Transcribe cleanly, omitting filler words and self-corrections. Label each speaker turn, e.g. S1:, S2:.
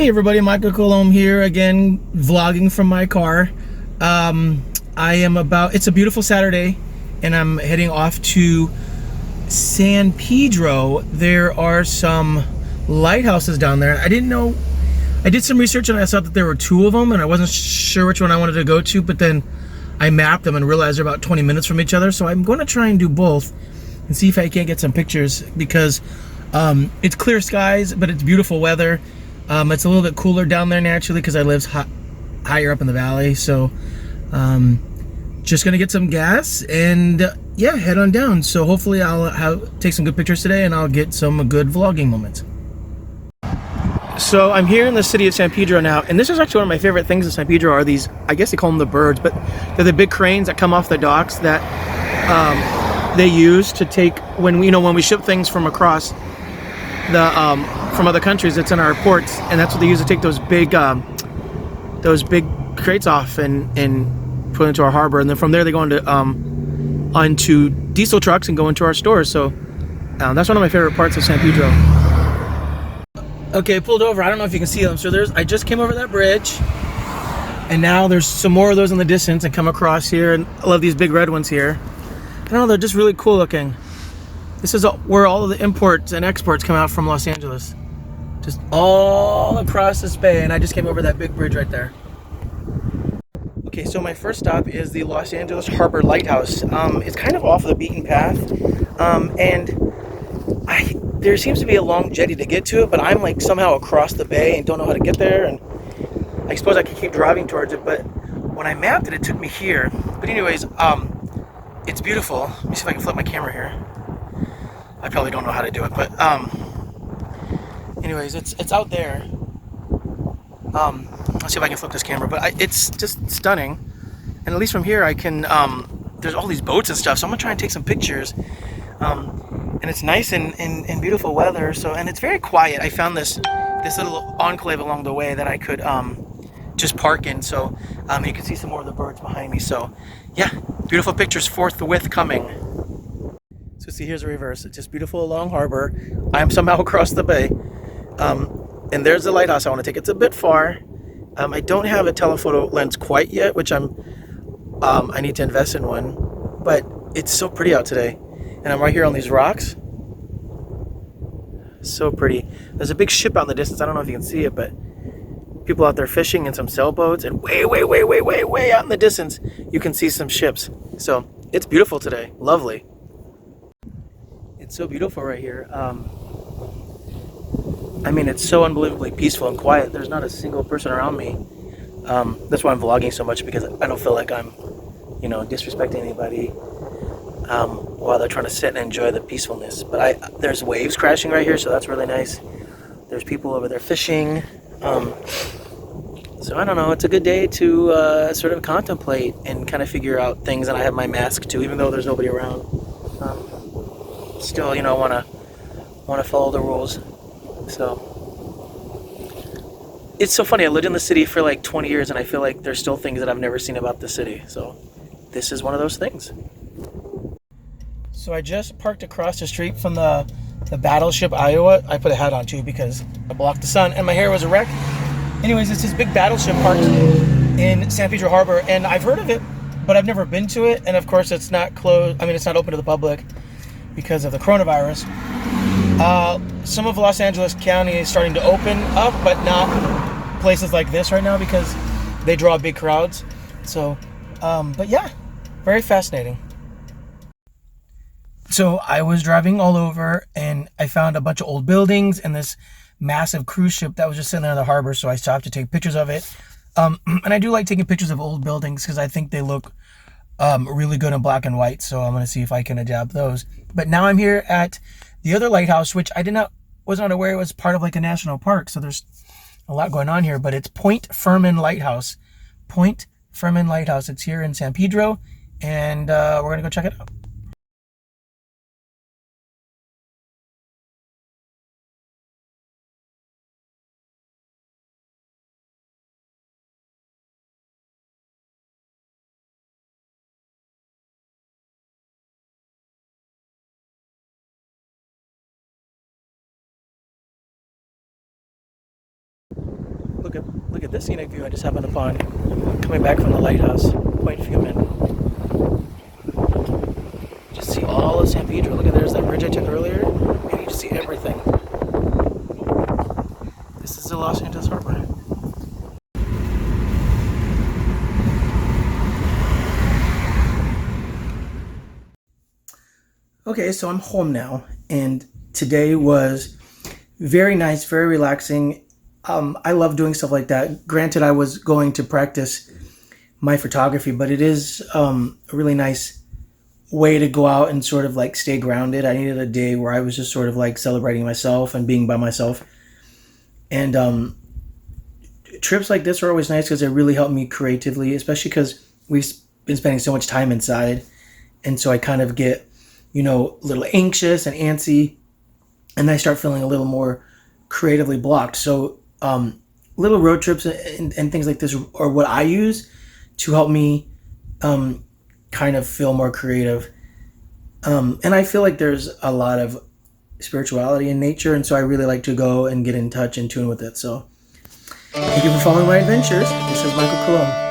S1: Hey everybody, Michael Coulombe here again, vlogging from my car. It's a beautiful Saturday, and I'm heading off to San Pedro. There are some lighthouses down there. I didn't know, I did some research and I saw that there were two of them, and I wasn't sure which one I wanted to go to, but then I mapped them and realized they're about 20 minutes from each other, so I'm going to try and do both and see if I can't get some pictures, because it's clear skies, but it's beautiful weather. It's a little bit cooler down there naturally because I live higher up in the valley. So just gonna get some gas and yeah, head on down. So hopefully I'll take some good pictures today and I'll get some good vlogging moments. So I'm here in the city of San Pedro now, and this is actually one of my favorite things in San Pedro are these, I guess they call them the birds, but they're the big cranes that come off the docks that they use to take when we ship things from across the from other countries. It's in our ports, and that's what they use to take those big crates off and put into our harbor, and then from there they go onto diesel trucks and go into our stores. So that's one of my favorite parts of San Pedro. Okay, pulled over. I don't know if you can see them. So I just came over that bridge, and now there's some more of those in the distance and come across here, and I love these big red ones here. I don't know, they're just really cool looking. This is where all of the imports and exports come out from Los Angeles. Just all across this bay, and I just came over that big bridge right there. Okay, so my first stop is the Los Angeles Harbor Lighthouse. It's kind of off the beaten path, and there seems to be a long jetty to get to it, but I'm like somehow across the bay and don't know how to get there, and I suppose I could keep driving towards it, but when I mapped it, it took me here. But anyways, it's beautiful. Let me see if I can flip my camera here. I probably don't know how to do it, but anyways, it's out there. Let's see if I can flip this camera, but it's just stunning. And at least from here I can, there's all these boats and stuff, so I'm gonna try and take some pictures. And it's nice and beautiful weather, so, and it's very quiet. I found this little enclave along the way that I could just park in, so you can see some more of the birds behind me. So yeah, beautiful pictures forthwith coming. So see, here's a reverse. It's just beautiful along harbor. I'm somehow across the bay. And there's the lighthouse I want to take. It's a bit far. I don't have a telephoto lens quite yet, which I need to invest in one. But it's so pretty out today. And I'm right here on these rocks. So pretty. There's a big ship out in the distance. I don't know if you can see it, but people out there fishing in some sailboats. And way out in the distance, you can see some ships. So it's beautiful today. Lovely. It's so beautiful right here. I mean, it's so unbelievably peaceful and quiet. There's not a single person around me. That's why I'm vlogging so much, because I don't feel like I'm, disrespecting anybody while they're trying to sit and enjoy the peacefulness. But there's waves crashing right here, so that's really nice. There's people over there fishing. So I don't know. It's a good day to sort of contemplate and kind of figure out things. And I have my mask too, even though there's nobody around. Still, want to follow the rules. So it's so funny. I lived in the city for like 20 years, and I feel like there's still things that I've never seen about the city. So this is one of those things. So I just parked across the street from the battleship Iowa. I put a hat on too because I blocked the sun, and my hair was a wreck. Anyways, it's this big battleship parked in San Pedro Harbor, and I've heard of it, but I've never been to it. And of course, it's not closed. I mean, it's not open to the public because of the coronavirus. Some of Los Angeles County is starting to open up, but not places like this right now because they draw big crowds. So, but yeah, very fascinating. So I was driving all over, and I found a bunch of old buildings and this massive cruise ship that was just sitting there in the harbor. So I stopped to take pictures of it. And I do like taking pictures of old buildings because I think they look really good in black and white. So I'm going to see if I can adapt those. But now I'm here at the other lighthouse, which I was not aware it was part of like a national park. So there's a lot going on here, but it's Point Fermin Lighthouse. Point Fermin Lighthouse. It's here in San Pedro, and we're going to go check it out. look at this scenic view I just happened upon coming back from the lighthouse, Point Fumin. Just see all of San Pedro. Look at there's that bridge I took earlier, and you just see everything. This is the Los Angeles Harbor. Okay, so I'm home now, and today was very nice, very relaxing. I love doing stuff like that. Granted, I was going to practice my photography, but it is a really nice way to go out and sort of like stay grounded. I needed a day where I was just sort of like celebrating myself and being by myself. And trips like this are always nice because they really help me creatively, especially because we've been spending so much time inside. And so I kind of get, a little anxious and antsy, and I start feeling a little more creatively blocked. So little road trips and things like this are what I use to help me kind of feel more creative. And I feel like there's a lot of spirituality in nature, and so I really like to go and get in touch and tune with it. So thank you for following my adventures. This is Michael Coulombe.